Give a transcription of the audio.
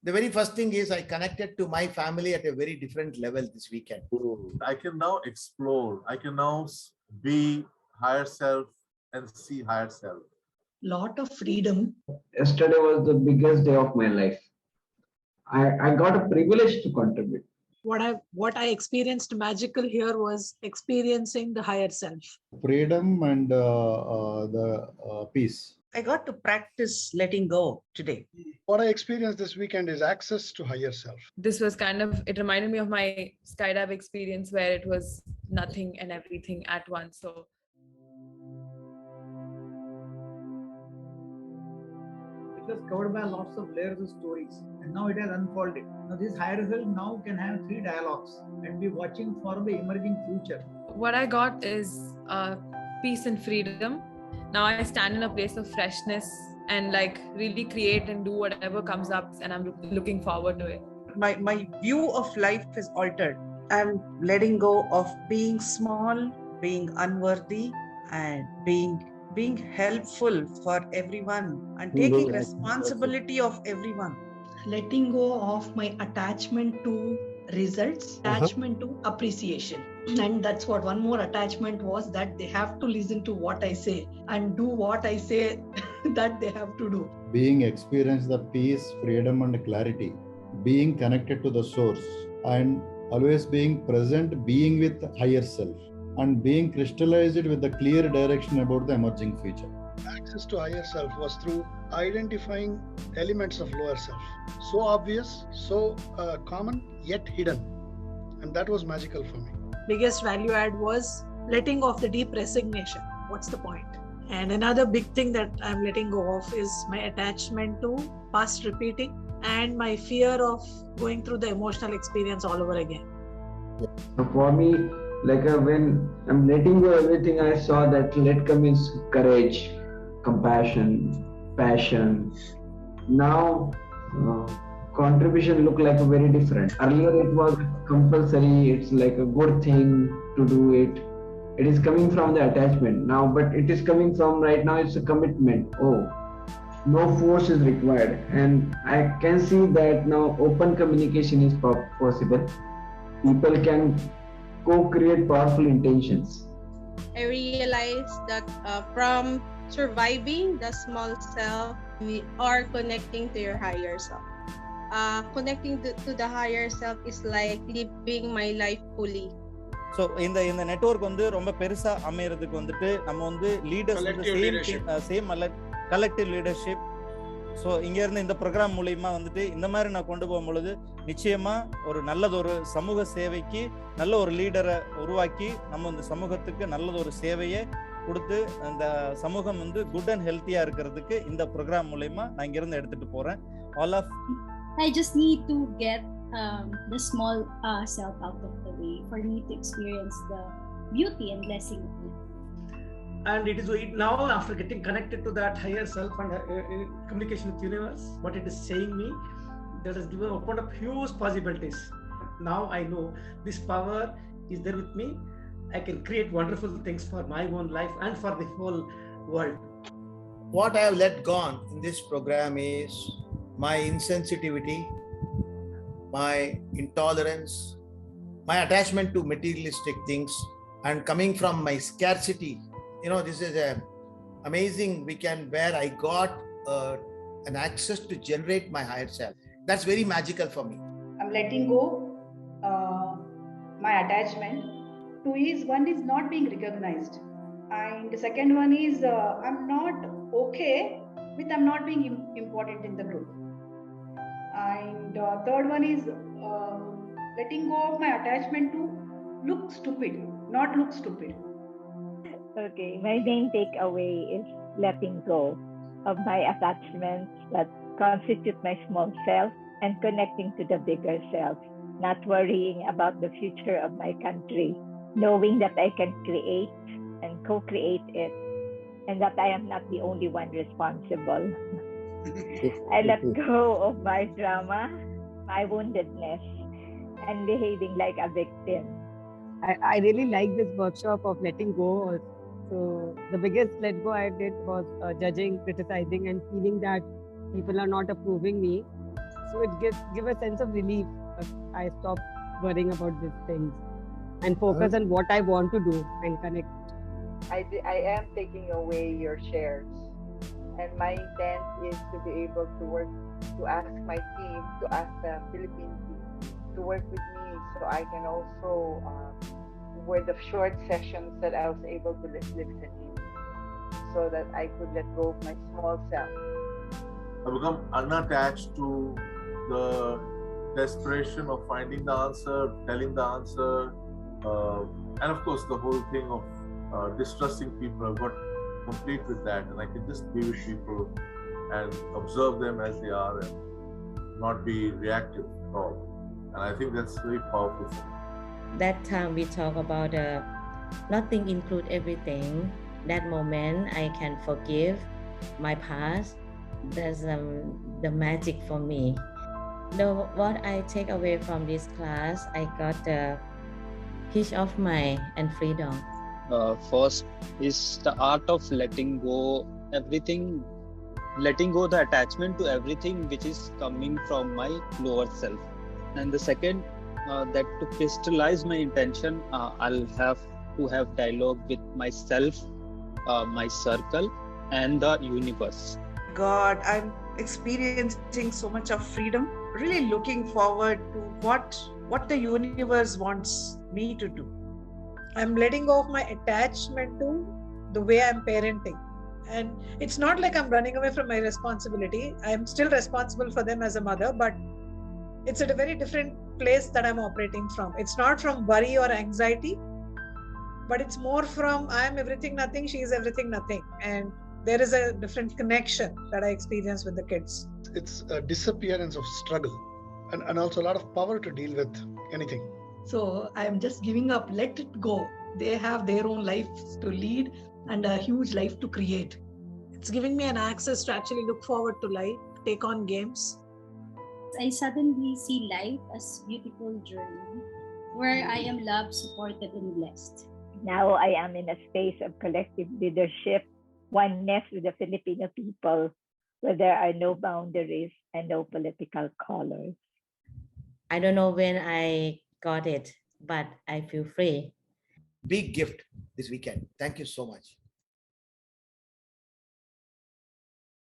The very first thing is I connected to my family at a very different level this weekend. I can now explore. I can now be higher self and see higher self. Lot of freedom. Yesterday was the biggest day of my life. I got a privilege to contribute. What I experienced magical here was experiencing the higher self. Freedom and the peace. I got to practice letting go today. What I experienced this weekend is access to higher self. This was it reminded me of my skydive experience where it was nothing and everything at once. So it was covered by lots of layers of stories, and now it has unfolded. Now this higher self now can have 3 dialogues and be watching for the emerging future. what I got is peace and freedom. Now I stand in a place of freshness and like really create and do whatever comes up, and I'm looking forward to it. My view of life is altered. I'm letting go of being small, being unworthy, and being helpful for everyone and taking responsibility of everyone. Letting go of my attachment to results, attachment to appreciation. And that's what one more attachment was, that they have to listen to what I say and do what I say that they have to do. Being experience the peace, freedom and clarity. Being connected to the source and always being present, being with higher self and being crystallized with the clear direction about the emerging future. Access to higher self was through identifying elements of lower self. So obvious, so common, yet hidden. And that was magical for me. Biggest value add was letting go of the deep resignation. What's the point? And another big thing that I'm letting go of is my attachment to past repeating and my fear of going through the emotional experience all over again. So for me, when I'm letting go everything, I saw that let come is courage, compassion, passion. Now contribution look like a very different. Earlier it was compulsory, it's like a good thing to do it. It is coming from the attachment now, but it is coming from right now, it's a commitment. Oh, no force is required. And I can see that now open communication is possible. People can co-create powerful intentions. I realized that from surviving the small self, we are connecting to your higher self. Connecting to the higher self is like living my life fully. So இந்த network வந்து ரொம்ப பெருசா அமையறதுக்கு வந்துட்டு நம்ம வந்து leaders same collective leadership. So இங்க இருந்து இந்த ப்ரோக்ராம் மூலியமா வந்துட்டு இந்த மாதிரி நான் கொண்டு போகும் பொழுது நிச்சயமா ஒரு நல்லதொரு சமூக சேவைக்கு நல்ல ஒரு லீடரை உருவாக்கி நம்ம இந்த சமூகத்துக்கு நல்லதொரு சேவையை கொடுத்து அந்த சமூகம் வந்து குட் அண்ட் ஹெல்த்தியா இருக்கிறதுக்கு இந்த ப்ரோக்ராம் மூலியமா நான் இங்க இருந்து எடுத்துட்டு போறேன். All of I just need to get the small self out of the way for me to experience the beauty and blessing of it. And it is now, after getting connected to that higher self and communication with universe, what it is saying me, that has opened up huge possibilities. Now I know this power is there with me. I can create wonderful things for my own life and for the whole world. What I have let gone in this program is my insensitivity, my intolerance, my attachment to materialistic things, and coming from my scarcity. You know, this is an amazing weekend where I got an access to generate my higher self. That's very magical for me. I'm letting go my attachment to one is not being recognized, and the second one is I'm not okay with I'm not being important in the group, and third one is letting go of my attachment to look stupid, not look stupid. Okay, my main takeaway is letting go of my attachments that constitute my small self and connecting to the bigger self, not worrying about the future of my country, knowing that I can create and co-create it, and that I am not the only one responsible. I let go of my drama, my woundedness, and behaving like a victim. I really like this workshop of letting go. So the biggest let go I did was judging, criticizing, and feeling that people are not approving me. So it give a sense of relief. I stop worrying about these things and focus on what I want to do and connect. I am taking away your shares, and my intent is to be able to work, to ask my team, to ask the Philippine team to work with me, so I can also with the short sessions that I was able to listen in, so that I could let go of my small self. I become unattached to the desperation of finding the answer, telling the answer, and of course the whole thing of distrusting people. I've got complete with that, and I can just be with people and observe them as they are and not be reactive at all. And I think that's very powerful. That time we talk about nothing include everything. That moment I can forgive my past. That's the magic for me. What I take away from this class, I got the peace of mind and freedom. First is the art of letting go everything, letting go the attachment to everything which is coming from my lower self. And the second, that to crystallize my intention, I'll have to have dialogue with myself, my circle, and the universe. God, I'm experiencing so much of freedom. Really looking forward to what the universe wants me to do. I'm letting go of my attachment to the way I'm parenting. And it's not like I'm running away from my responsibility. I'm still responsible for them as a mother, but it's at a very different place that I'm operating from. It's not from worry or anxiety, but it's more from I'm everything, nothing, she is everything, nothing. And there is a different connection that I experience with the kids. It's a disappearance of struggle and also a lot of power to deal with anything. So I'm just giving up, let it go. They have their own lives to lead and a huge life to create. It's giving me an access to actually look forward to life, take on games. I suddenly see life as a beautiful journey where I am loved, supported, and blessed. Now I am in a space of collective leadership, oneness with the Filipino people, where there are no boundaries and no political colors. I don't know when I got it, but I feel free. Big gift this weekend. Thank you so much.